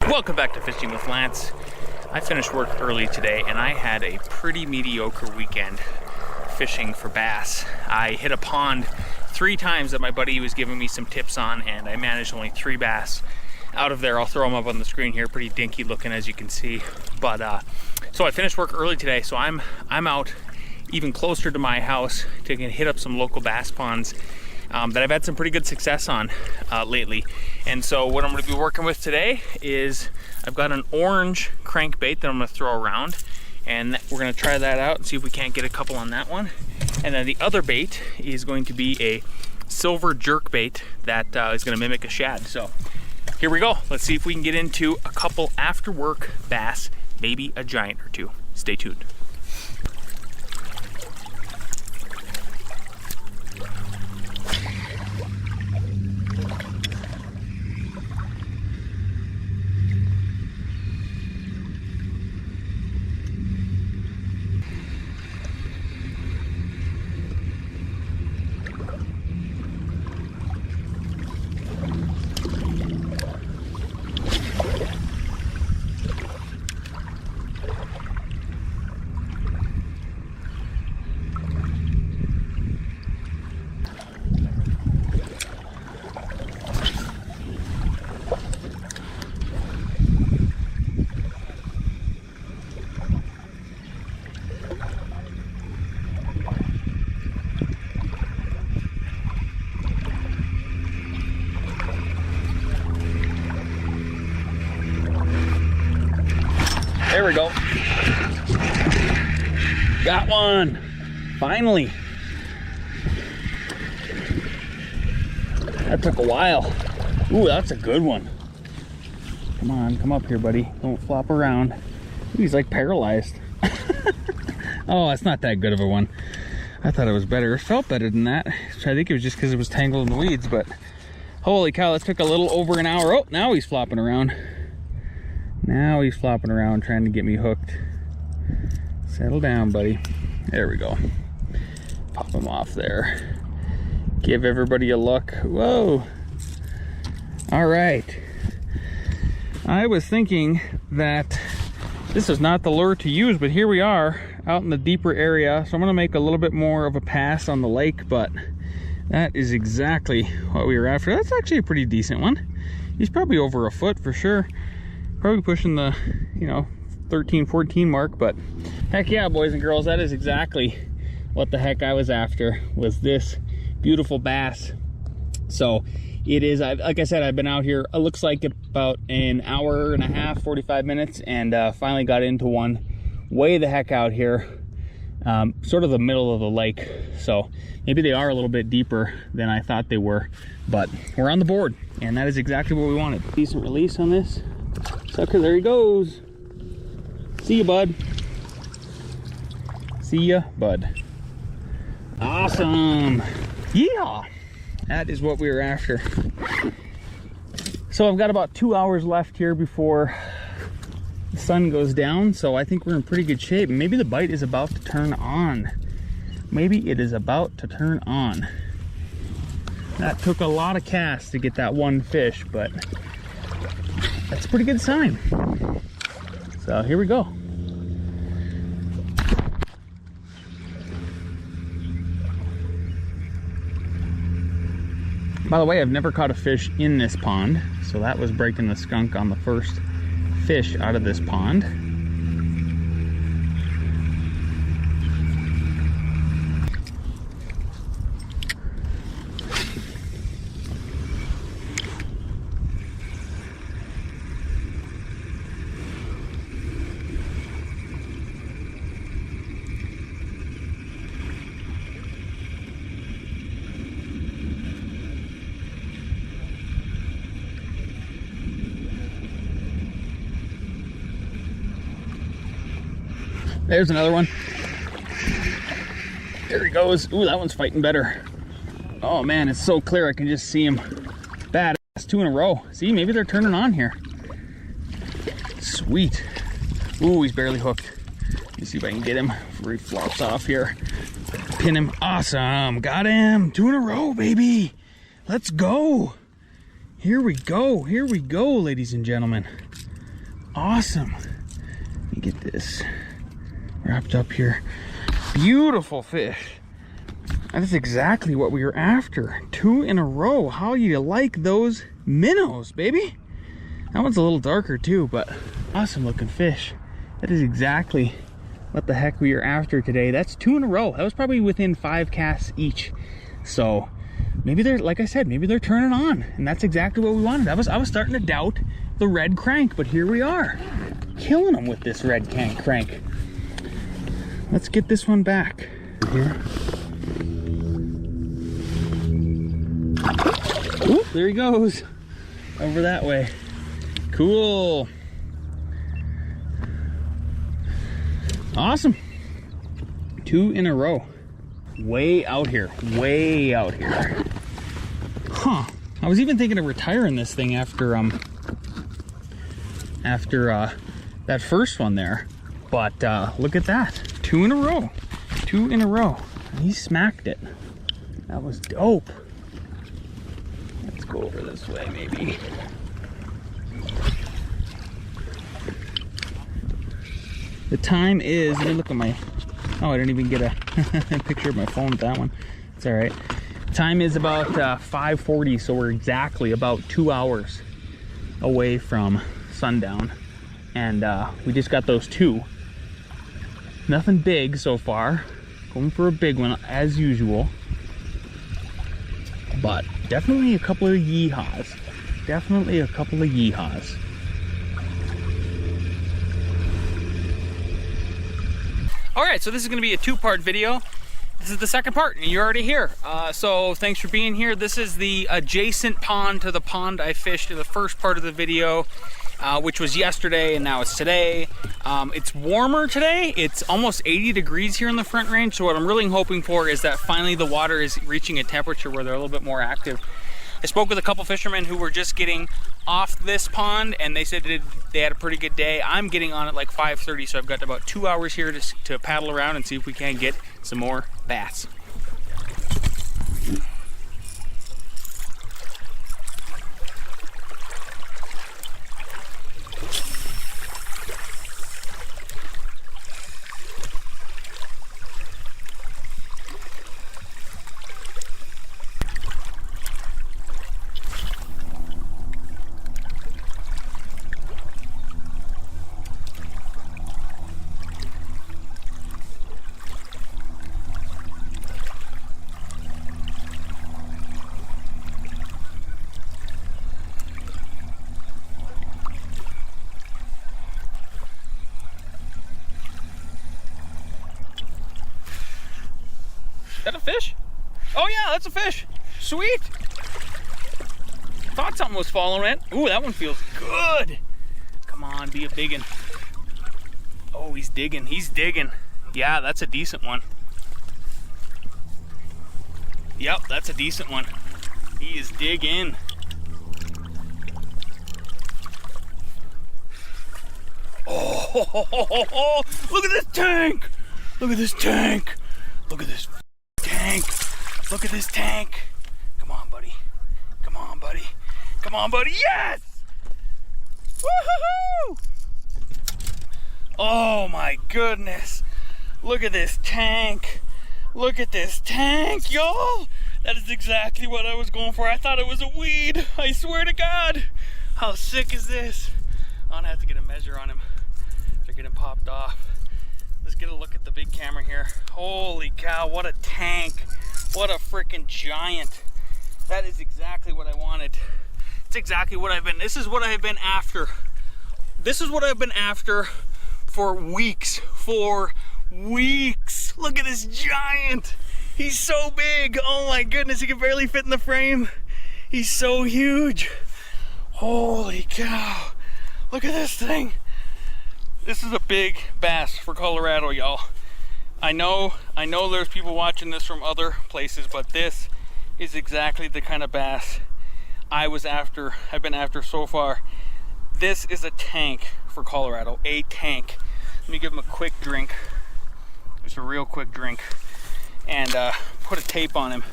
Welcome back to Fishing with Lance. I finished work early today and I had a pretty mediocre weekend fishing for bass. I hit a pond 3 times that my buddy was giving me some tips on, and I managed only 3 bass out of there. I'll throw them up on the screen here, pretty dinky looking as you can see. But so I finished work early today, so I'm out even closer to my house to hit up some local bass ponds that I've had some pretty good success on lately. And so what I'm going to be working with today is I've got an orange crankbait that I'm going to throw around, and we're going to try that out and see if we can't get a couple on that one. And then the other bait is going to be a silver jerk bait that is going to mimic a shad. So here we go. Let's see if we can get into a couple after work bass, maybe a giant or two. Stay tuned. There we go. Got one. Finally. That took a while. Ooh, that's a good one. Come on, come up here, buddy. Don't flop around. Ooh, he's like paralyzed. Oh, that's not that good of a one. I thought it was better. It felt better than that. I think it was just because it was tangled in the weeds, but holy cow, that took a little over an hour. Oh, now he's flopping around. Now he's flopping around trying to get me hooked. Settle down, buddy. There we go. Pop him off there. Give everybody a look. Whoa. All right. I was thinking that this is not the lure to use, but here we are out in the deeper area. So I'm going to make a little bit more of a pass on the lake, but that is exactly what we were after. That's actually a pretty decent one. He's probably over a foot for sure. Probably pushing the, 13, 14 mark, but heck yeah, boys and girls, that is exactly what the heck I was after, was this beautiful bass. So it is, like I said, I've been out here, it looks like about an hour and a half, 45 minutes, and finally got into one way the heck out here, sort of the middle of the lake. So maybe they are a little bit deeper than I thought they were, but we're on the board, and that is exactly what we wanted. Decent release on this sucker. There he goes. See ya, bud. See ya, bud. Awesome. Yeah, that is what we were after. So I've got about 2 hours left here before the sun goes down, so I think we're in pretty good shape. Maybe the bite is about to turn on. Maybe it is about to turn on. That took a lot of casts to get that one fish, but that's a pretty good sign. So here we go. By the way, I've never caught a fish in this pond, so that was breaking the skunk on the first fish out of this pond. There's another one. There he goes. Ooh, that one's fighting better. Oh man, it's so clear I can just see him. Badass, 2 in a row. See, maybe they're turning on here. Sweet. Ooh, he's barely hooked. Let me see if I can get him before he flops off here. Pin him. Awesome. Got him. 2 in a row, baby. Let's go. Here we go. Here we go, ladies and gentlemen. Awesome. Let me get this wrapped up here. Beautiful fish. That is exactly what we were after. 2 in a row. How you like those minnows, baby? That one's a little darker too, but awesome looking fish. That is exactly what the heck we are after today. That's 2 in a row. That was probably within 5 casts each. So maybe they're, like I said, maybe they're turning on, and that's exactly what we wanted. I was starting to doubt the red crank, but here we are, killing them with this red crank. Let's get this one back here. Oop, there he goes over that way. Cool. Awesome. 2 in a row. Way out here. Way out here. Huh. I was even thinking of retiring this thing after that first one there. But look at that. 2 in a row. 2 in a row. He smacked it. That was dope. Let's go over this way maybe. The time is, let me look at my, oh, I didn't even get a picture of my phone with that one. It's all right. Time is about 5:40, so we're exactly about 2 hours away from sundown. And we just got those 2. Nothing big so far. Going for a big one as usual. But definitely a couple of yeehaws. Definitely a couple of yeehaws. All right, so this is going to be a 2-part video. This is the second part, and you're already here. So thanks for being here. This is the adjacent pond to the pond I fished in the first part of the video, which was yesterday, and now it's today. It's warmer today. It's almost 80 degrees here in the Front Range. So what I'm really hoping for is that finally the water is reaching a temperature where they're a little bit more active. I spoke with a couple fishermen who were just getting off this pond, and they said they had a pretty good day. I'm getting on at like 5:30, so I've got about 2 hours here to paddle around and see if we can get some more bass. Is that a fish? Oh yeah, that's a fish. Sweet. Thought something was following it. Ooh, that one feels good. Come on, be a biggin. Oh, he's digging. He's digging. Yeah, that's a decent one. Yep, that's a decent one. He is digging. Oh, look at this tank. Look at this tank. Look at this tank. Look at this tank. Come on, buddy. Come on, buddy. Come on, buddy. Yes! Woohoo! Oh my goodness. Look at this tank. Look at this tank, y'all. That is exactly what I was going for. I thought it was a weed. I swear to God. How sick is this? I'm gonna have to get a measure on him. They're getting popped off. Let's get a look at the big camera here. Holy cow, what a tank. What a freaking giant. That is exactly what I wanted. It's exactly what this is what I've been after. This is what I've been after for weeks. For weeks. Look at this giant. He's so big. Oh my goodness, he can barely fit in the frame. He's so huge. Holy cow. Look at this thing. This is a big bass for Colorado, y'all. I know there's people watching this from other places, but this is exactly the kind of bass I've been after so far. This is a tank for Colorado, a tank. Let me give him a quick drink. Just a real quick drink. And put a tape on him,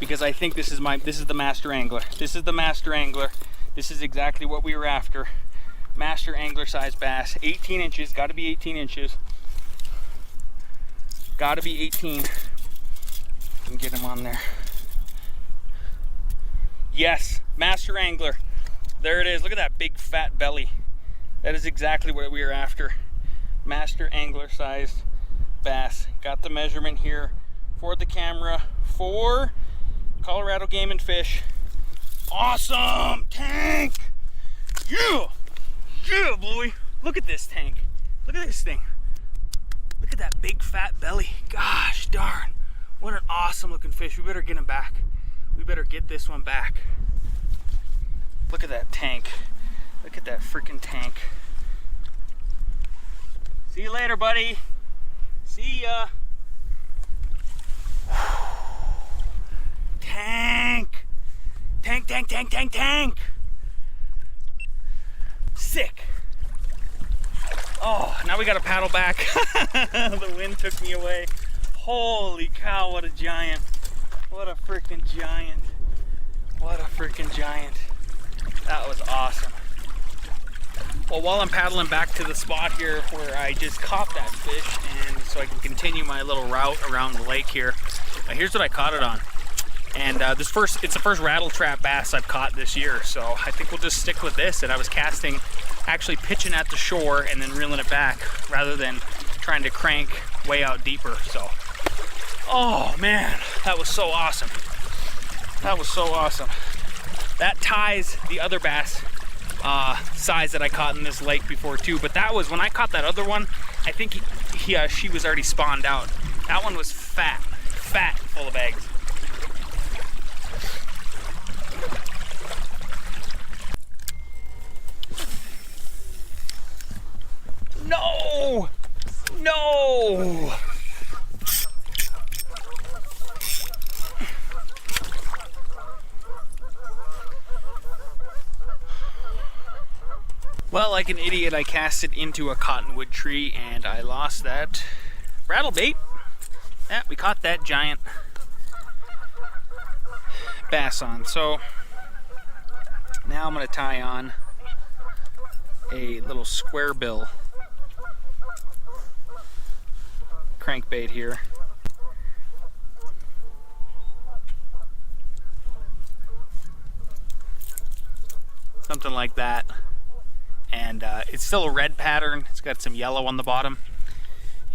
because I think this is the master angler. This is the master angler. This is exactly what we were after. master angler size bass, 18 inches, gotta be 18 inches. Gotta be 18. And get him on there. Yes, master angler. There it is. Look at that big fat belly. That is exactly what we are after. Master angler sized bass. Got the measurement here for the camera for Colorado Game and Fish. Awesome tank. Yeah, yeah, boy. Look at this tank. Look at this thing. Look at that big fat belly. Gosh darn. What an awesome looking fish. We better get him back. We better get this one back. Look at that tank. Look at that freaking tank. See you later, buddy. See ya. Tank. Tank, tank, tank, tank, tank. Sick. Oh, now we gotta paddle back. The wind took me away. Holy cow, what a giant. What a freaking giant. What a freaking giant. That was awesome. Well, while I'm paddling back to the spot here where I just caught that fish, and so I can continue my little route around the lake here, here's what I caught it on. And it's the first rattle trap bass I've caught this year, so I think we'll just stick with this. And I was casting, actually pitching at the shore and then reeling it back rather than trying to crank way out deeper. So, oh man, that was so awesome. That was so awesome. That ties the other bass size that I caught in this lake before too. But that was, when I caught that other one, I think she was already spawned out. That one was fat, full of eggs. No! No! Well, like an idiot, I cast it into a cottonwood tree and I lost that rattle bait. Yeah, we caught that giant bass on. So now I'm going to tie on a little square bill crankbait here. Something like that. And it's still a red pattern. It's got some yellow on the bottom.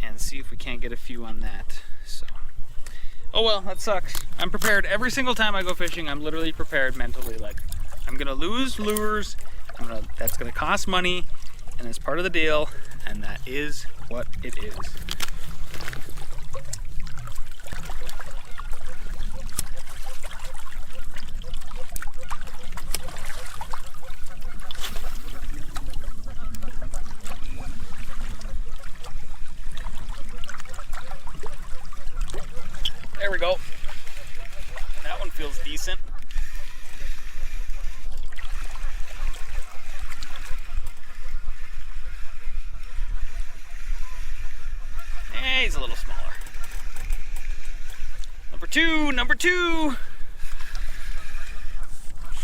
And see if we can't get a few on that. So, oh well, that sucks. I'm prepared every single time I go fishing. I'm literally prepared mentally. Like, I'm gonna lose lures. That's gonna cost money, and it's part of the deal. And that is what it is. There we go. That one feels decent. He's a little smaller. Number two.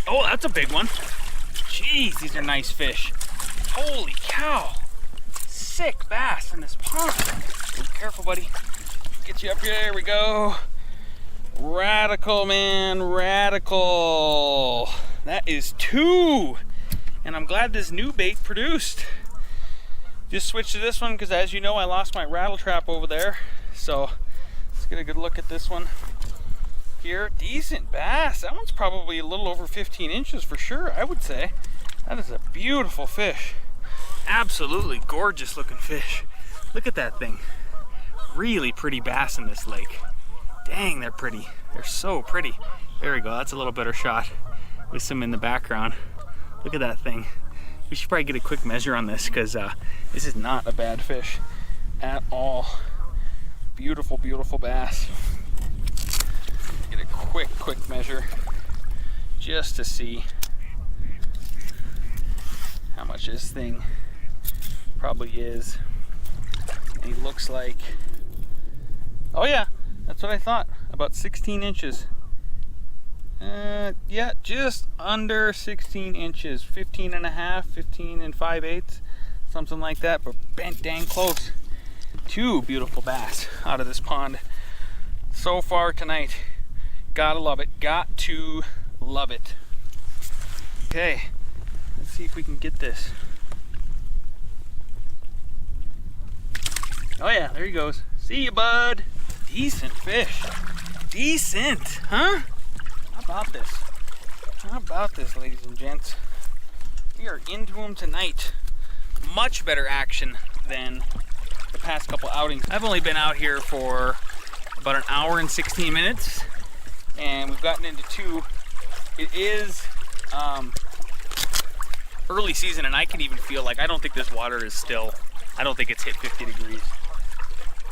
Oh, that's a big one. Jeez, these are nice fish. Holy cow. Sick bass in this pond. Oh, careful, buddy. Get you up here. There we go. Radical, man. Radical. That is 2. And I'm glad this new bait produced. Just switched to this one because, as you know, I lost my rattle trap over there. So let's get a good look at this one here. Decent bass. That one's probably a little over 15 inches for sure, I would say. That is a beautiful fish. Absolutely gorgeous looking fish. Look at that thing. Really pretty bass in this lake. Dang, they're pretty. They're so pretty. There we go. That's a little better shot with some in the background. Look at that thing. We should probably get a quick measure on this because this is not a bad fish at all. Beautiful, beautiful bass. Get a quick measure just to see how much this thing probably is. And he looks like, oh yeah, that's what I thought, about 16 inches. Yeah, just under 16 inches, 15 and a half, 15 and 5/8, something like that, but bent dang close. Two beautiful bass out of this pond so far tonight. Gotta love it, got to love it. Okay, let's see if we can get this. Oh yeah, there he goes. See you, bud. Decent fish. Decent, huh? How about this? How about this, ladies and gents? We are into them tonight. Much better action than the past couple outings. I've only been out here for about an hour and 16 minutes, and we've gotten into two. It is early season, and I can even feel like I don't think this water is still, I don't think it's hit 50 degrees.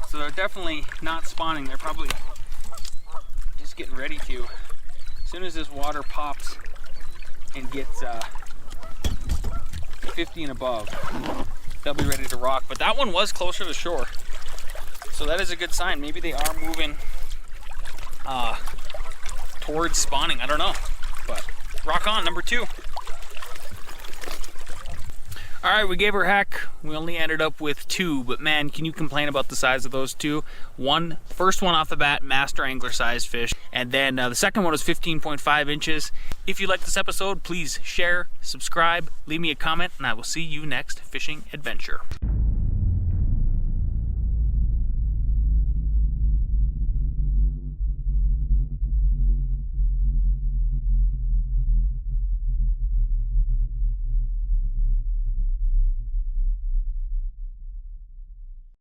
So they're definitely not spawning. They're probably just getting ready to. As soon as this water pops and gets 50 and above, they'll be ready to rock. But that one was closer to shore, so that is a good sign. Maybe they are moving towards spawning. I don't know, but rock on, number two. All right, we gave her heck. We only ended up with two, but man, can you complain about the size of those two? First one off the bat, master angler sized fish. And then the second one was 15.5 inches. If you like this episode, please share, subscribe, leave me a comment, and I will see you next fishing adventure.